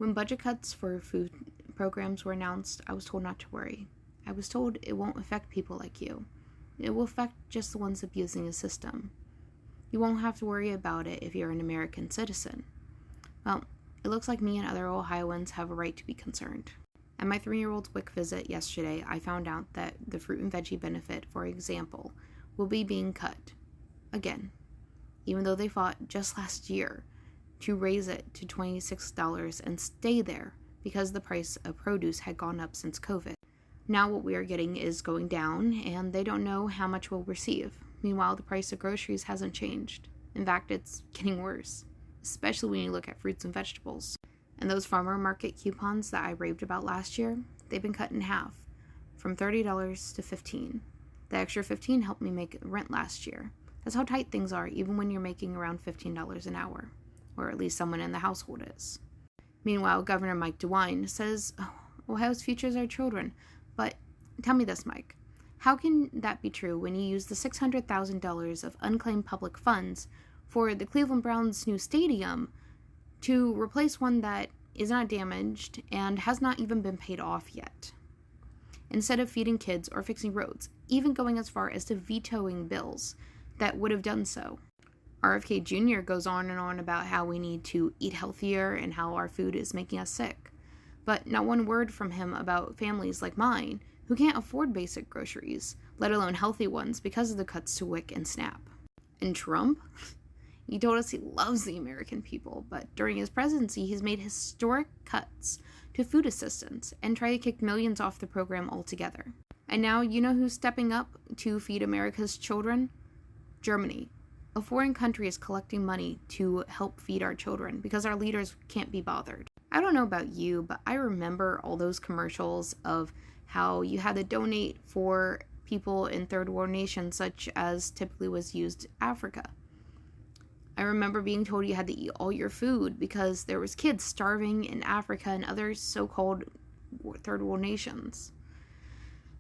When budget cuts for food programs were announced, I was told not to worry. I was told it won't affect people like you. It will affect just the ones abusing the system. You won't have to worry about it if you're an American citizen. Well, it looks like me and other Ohioans have a right to be concerned. At my 3-year-old's WIC visit yesterday, I found out that the fruit and veggie benefit, for example, will be being cut. Again, even though they fought just last year to raise it to $26 and stay there because the price of produce had gone up since COVID. Now what we are getting is going down, and they don't know how much we'll receive. Meanwhile, the price of groceries hasn't changed. In fact, it's getting worse, especially when you look at fruits and vegetables. And those farmer market coupons that I raved about last year, they've been cut in half, from $30 to $15. The extra $15 helped me make rent last year. That's how tight things are, even when you're making around $15 an hour, or at least someone in the household is. Meanwhile, Governor Mike DeWine says, Ohio's future is our children. But tell me this, Mike. How can that be true when you use the $600,000 of unclaimed public funds for the Cleveland Browns' new stadium to replace one that is not damaged and has not even been paid off yet? Instead of feeding kids or fixing roads, even going as far as to vetoing bills that would have done so. RFK Jr. goes on and on about how we need to eat healthier and how our food is making us sick. But not one word from him about families like mine who can't afford basic groceries, let alone healthy ones, because of the cuts to WIC and SNAP. And Trump? He told us he loves the American people, but during his presidency, he's made historic cuts to food assistance and tried to kick millions off the program altogether. And now, you know who's stepping up to feed America's children? Germany. A foreign country is collecting money to help feed our children because our leaders can't be bothered. I don't know about you, but I remember all those commercials of how you had to donate for people in third world nations, such as typically was used Africa. I remember being told you had to eat all your food because there was kids starving in Africa and other so-called third world nations.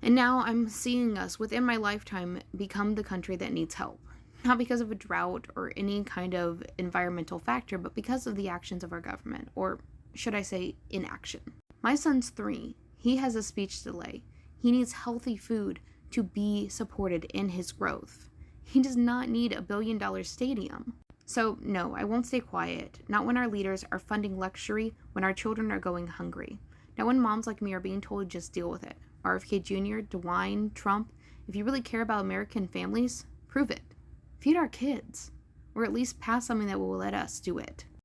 And now I'm seeing us, within my lifetime, become the country that needs help. Not because of a drought or any kind of environmental factor, but because of the actions of our government, or should I say inaction. My son's 3. He has a speech delay. He needs healthy food to be supported in his growth. He does not need a $1 billion stadium. So no, I won't stay quiet. Not when our leaders are funding luxury, when our children are going hungry. Not when moms like me are being told to just deal with it. RFK Jr., DeWine, Trump, if you really care about American families, prove it. Feed our kids, or at least pass something that will let us do it.